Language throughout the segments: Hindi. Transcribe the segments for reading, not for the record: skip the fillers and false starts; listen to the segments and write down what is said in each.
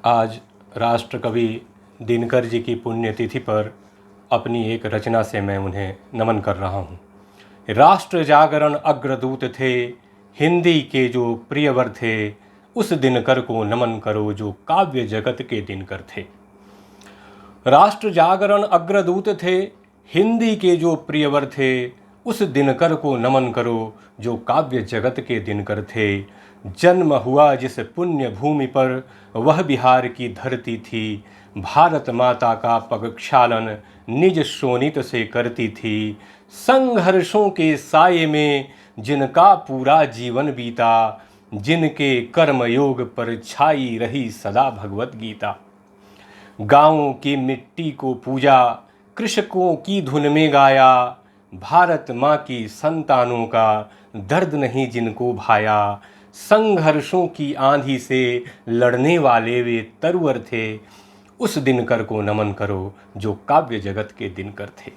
आज राष्ट्र कवि दिनकर जी की पुण्यतिथि पर अपनी एक रचना से मैं उन्हें नमन कर रहा हूँ। राष्ट्र जागरण अग्रदूत थे, हिंदी के जो प्रियवर थे, उस दिनकर को नमन करो जो काव्य जगत के दिनकर थे। राष्ट्र जागरण अग्रदूत थे, हिंदी के जो प्रियवर थे, उस दिनकर को नमन करो जो काव्य जगत के दिनकर थे। जन्म हुआ जिस पुण्य भूमि पर वह बिहार की धरती थी, भारत माता का पगक्षालन निज शोणित से करती थी। संघर्षों के साये में जिनका पूरा जीवन बीता, जिनके कर्मयोग पर छाई रही सदा भगवत गीता। गाँवों की मिट्टी को पूजा, कृषकों की धुन में गाया, भारत माँ की संतानों का दर्द नहीं जिनको भाया। संघर्षों की आंधी से लड़ने वाले वे तरुवर थे, उस दिनकर को नमन करो जो काव्य जगत के दिनकर थे।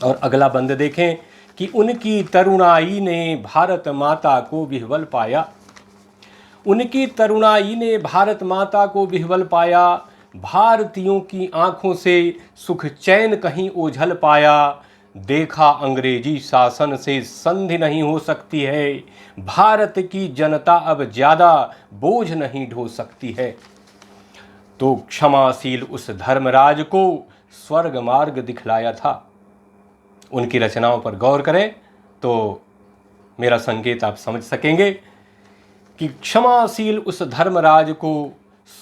और अगला बंद देखें कि उनकी तरुणाई ने भारत माता को विह्वल पाया। उनकी तरुणाई ने भारत माता को विह्वल पाया, भारतीयों की आंखों से सुख चैन कहीं ओझल पाया। देखा अंग्रेजी शासन से संधि नहीं हो सकती है, भारत की जनता अब ज़्यादा बोझ नहीं ढो सकती है। तो क्षमाशील उस धर्मराज को स्वर्ग मार्ग दिखलाया था। उनकी रचनाओं पर गौर करें तो मेरा संकेत आप समझ सकेंगे कि क्षमाशील उस धर्मराज को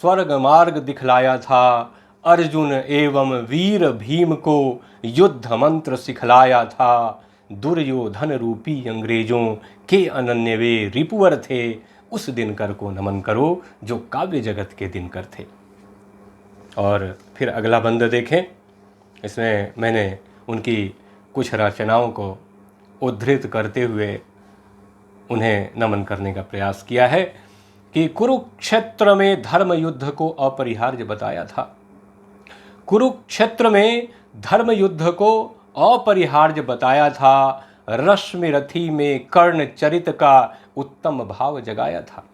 स्वर्ग मार्ग दिखलाया था। अर्जुन एवं वीर भीम को युद्ध मंत्र सिखलाया था। दुर्योधन रूपी अंग्रेजों के अनन्य वे रिपुवर थे, उस दिनकर को नमन करो जो काव्य जगत के दिनकर थे। और फिर अगला बंद देखें, इसमें मैंने उनकी कुछ रचनाओं को उद्धृत करते हुए उन्हें नमन करने का प्रयास किया है कि कुरुक्षेत्र में धर्म युद्ध को अपरिहार्य बताया था। कुरुक्षेत्र में धर्म युद्ध को अपरिहार्य बताया था। रश्मिरथी में कर्ण चरित का उत्तम भाव जगाया था।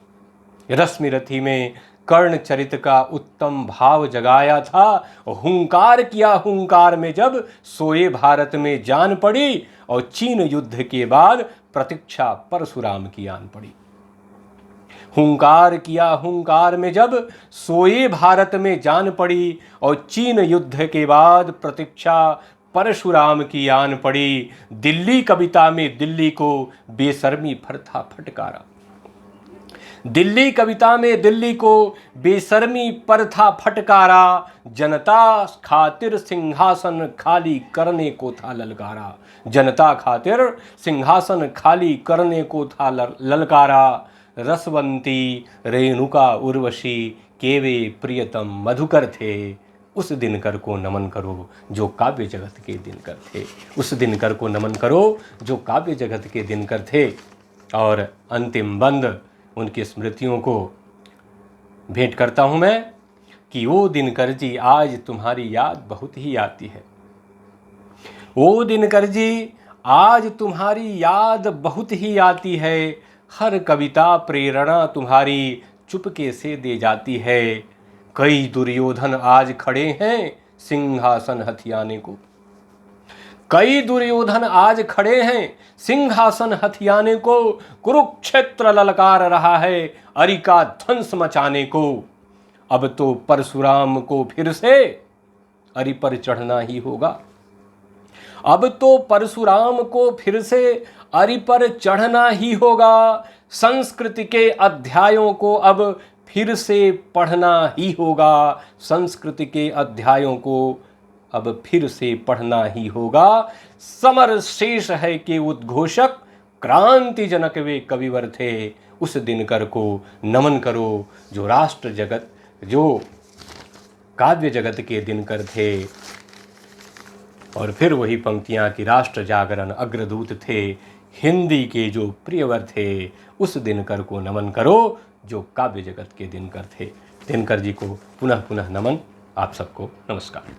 रश्मिरथी में कर्ण चरित का उत्तम भाव जगाया था। हुंकार किया हुंकार में जब सोए भारत में जान पड़ी, और चीन युद्ध के बाद प्रतीक्षा परशुराम की आन पड़ी। हुंकार किया हुंकार में जब सोए भारत में जान पड़ी, और चीन युद्ध के बाद प्रतीक्षा परशुराम की आन पड़ी। दिल्ली कविता में दिल्ली को बेशर्मी फरथा फटकारा। दिल्ली कविता में दिल्ली को बेशर्मी पर था फटकारा। जनता खातिर सिंहासन खाली करने को था ललकारा। जनता खातिर सिंहासन खाली करने को था ललकारा। रसवंती रेणुका उर्वशी के वे प्रियतम मधुकर थे, उस दिनकर को नमन करो जो काव्य जगत के दिनकर थे। उस दिनकर को नमन करो जो काव्य जगत के दिनकर थे। और अंतिम बंद उनकी स्मृतियों को भेंट करता हूँ मैं कि ओ दिनकर जी आज तुम्हारी याद बहुत ही आती है। ओ दिनकर जी आज तुम्हारी याद बहुत ही आती है। हर कविता प्रेरणा तुम्हारी चुपके से दे जाती है। कई दुर्योधन आज खड़े हैं सिंहासन हथियाने को। कई दुर्योधन आज खड़े हैं सिंहासन हथियाने को। कुरुक्षेत्र ललकार रहा है अरि का ध्वंस मचाने को। अब तो परशुराम को फिर से अरि पर चढ़ना ही होगा। अब तो परशुराम को फिर से अरि पर चढ़ना ही होगा। संस्कृति के अध्यायों को अब फिर से पढ़ना ही होगा। संस्कृति के अध्यायों को अब फिर से पढ़ना ही होगा। समर शेष है के उद्घोषक क्रांति जनक वे कविवर थे। उस दिनकर को नमन करो जो राष्ट्र जगत जो काव्य जगत के दिनकर थे। और फिर वही पंक्तियां कि राष्ट्र जागरण अग्रदूत थे, हिंदी के जो प्रियवर थे, उस दिनकर को नमन करो जो काव्य जगत के दिनकर थे। दिनकर जी को पुनः पुनः नमन। आप सबको नमस्कार।